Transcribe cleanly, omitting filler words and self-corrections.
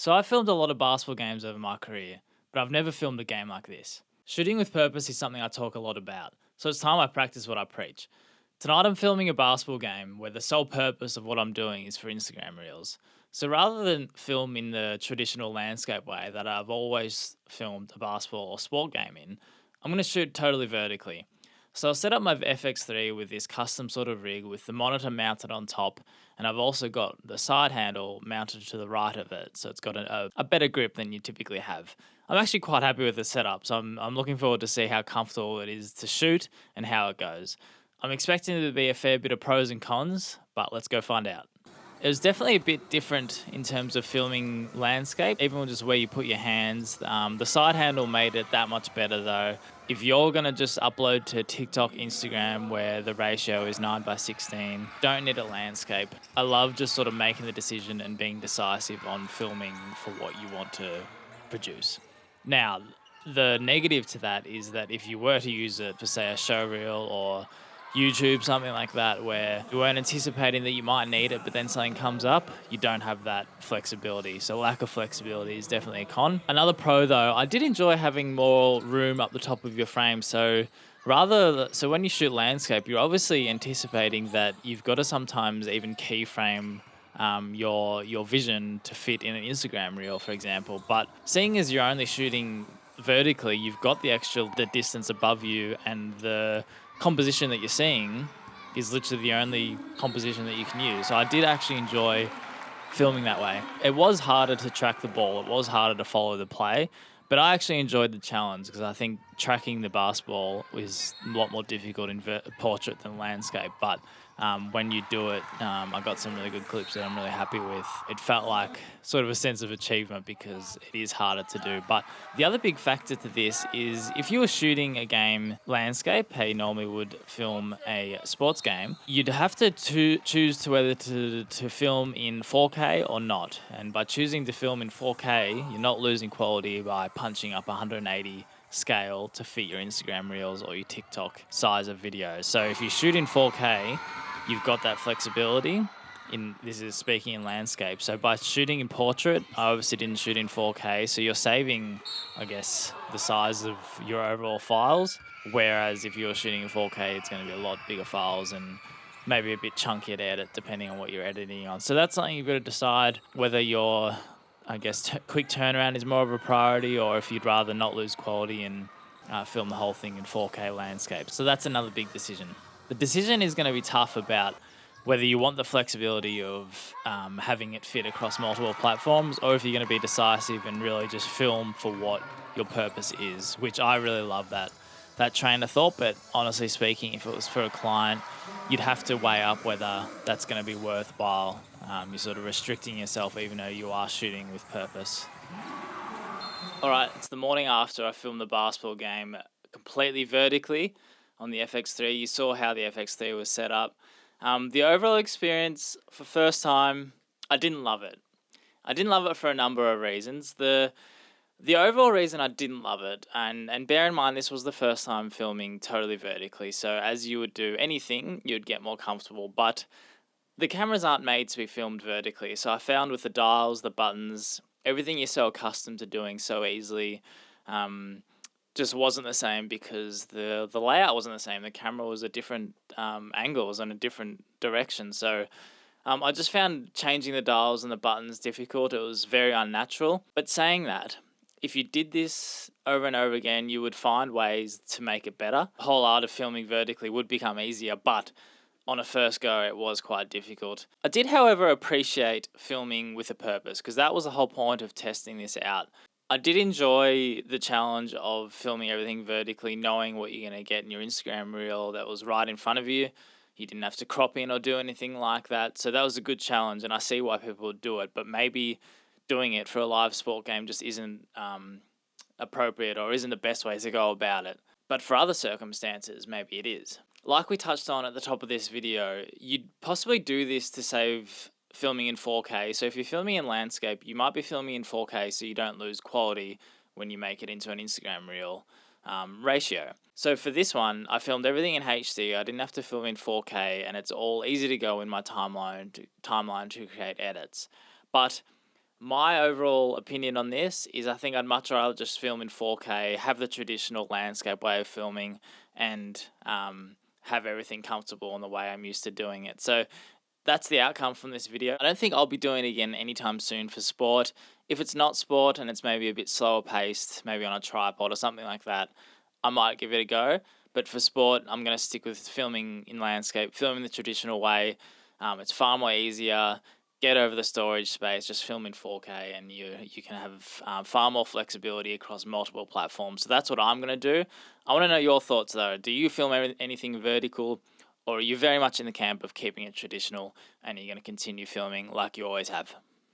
So I filmed a lot of basketball games over my career, but I've never filmed a game like this. Shooting with purpose is something I talk a lot about, so it's time I practice what I preach. Tonight I'm filming a basketball game where the sole purpose of what I'm doing is for Instagram Reels. So rather than film in the traditional landscape way that I've always filmed a basketball or sport game in, I'm going to shoot totally vertically. So I'll set up my FX3 with this custom sort of rig with the monitor mounted on top, and I've also got the side handle mounted to the right of it, so it's got a better grip than you typically have. I'm actually quite happy with the setup, so I'm looking forward to see how comfortable it is to shoot and how it goes. I'm expecting there to be a fair bit of pros and cons, but let's go find out. It was definitely a bit different in terms of filming landscape, even just where you put your hands. The side handle made it that much better though. If you're gonna just upload to TikTok, Instagram, where the ratio is 9:16, don't need a landscape. I love just sort of making the decision and being decisive on filming for what you want to produce. Now, the negative to that is that if you were to use it for, say, a show reel or YouTube, something like that, where you weren't anticipating that you might need it, but then something comes up, you don't have that flexibility. So lack of flexibility is definitely a con. Another pro though, I did enjoy having more room up the top of your frame. So when you shoot landscape, you're obviously anticipating that you've got to sometimes even keyframe your vision to fit in an Instagram reel, for example. But seeing as you're only shooting vertically, you've got the distance above you, and the composition that you're seeing is literally the only composition that you can use. So I did actually enjoy filming that way. It was harder to track the ball. It was harder to follow the play, but I actually enjoyed the challenge because I think tracking the basketball is a lot more difficult in portrait than landscape. But when you do it, I got some really good clips that I'm really happy with. It felt like sort of a sense of achievement because it is harder to do. But the other big factor to this is if you were shooting a game landscape, how you normally would film a sports game, you'd have to choose to whether to film in 4K or not. And by choosing to film in 4K, you're not losing quality by punching up 180 scale to fit your Instagram Reels or your TikTok size of video. So if you shoot in 4K, you've got that flexibility. This is speaking in landscape. So by shooting in portrait, I obviously didn't shoot in 4K, so you're saving, I guess, the size of your overall files. Whereas if you're shooting in 4K, it's going to be a lot bigger files and maybe a bit chunkier to edit depending on what you're editing on. So that's something you've got to decide whether your, I guess, quick turnaround is more of a priority, or if you'd rather not lose quality and film the whole thing in 4K landscape. So that's another big decision. The decision is going to be tough about whether you want the flexibility of having it fit across multiple platforms, or if you're going to be decisive and really just film for what your purpose is, which I really love that train of thought. But honestly speaking, if it was for a client, you'd have to weigh up whether that's going to be worthwhile. You're sort of restricting yourself even though you are shooting with purpose. All right, it's the morning after I filmed the basketball game completely vertically on the FX3. You saw how the FX3 was set up. The overall experience for first time, I didn't love it. I didn't love it for a number of reasons. The overall reason I didn't love it, and bear in mind this was the first time filming totally vertically, so as you would do anything, you'd get more comfortable, but the cameras aren't made to be filmed vertically. So I found with the dials, the buttons, everything you're so accustomed to doing so easily, just wasn't the same because the layout wasn't the same. The camera was at different angles and a different direction. So I just found changing the dials and the buttons difficult. It was very unnatural. But saying that, if you did this over and over again, you would find ways to make it better. The whole art of filming vertically would become easier, but on a first go, it was quite difficult. I did, however, appreciate filming with a purpose because that was the whole point of testing this out. I did enjoy the challenge of filming everything vertically, knowing what you're going to get in your Instagram reel that was right in front of you. You didn't have to crop in or do anything like that. So that was a good challenge, and I see why people would do it. But maybe doing it for a live sport game just isn't appropriate or isn't the best way to go about it. But for other circumstances, maybe it is. Like we touched on at the top of this video, you'd possibly do this to save filming in 4K. So if you're filming in landscape, you might be filming in 4K so you don't lose quality when you make it into an Instagram reel ratio. So for this one, I filmed everything in HD. I didn't have to film in 4K, and it's all easy to go in my timeline to create edits. But My overall opinion on this is I think I'd much rather just film in 4K, have the traditional landscape way of filming, and have everything comfortable in the way I'm used to doing it. So that's the outcome from this video. I don't think I'll be doing it again anytime soon for sport. If it's not sport and it's maybe a bit slower paced, maybe on a tripod or something like that, I might give it a go. But for sport, I'm going to stick with filming in landscape, filming the traditional way. It's far more easier. Get over the storage space, just film in 4K, and you can have far more flexibility across multiple platforms. So that's what I'm going to do. I want to know your thoughts though. Do you film anything vertical, or are you very much in the camp of keeping it traditional and you're going to continue filming like you always have?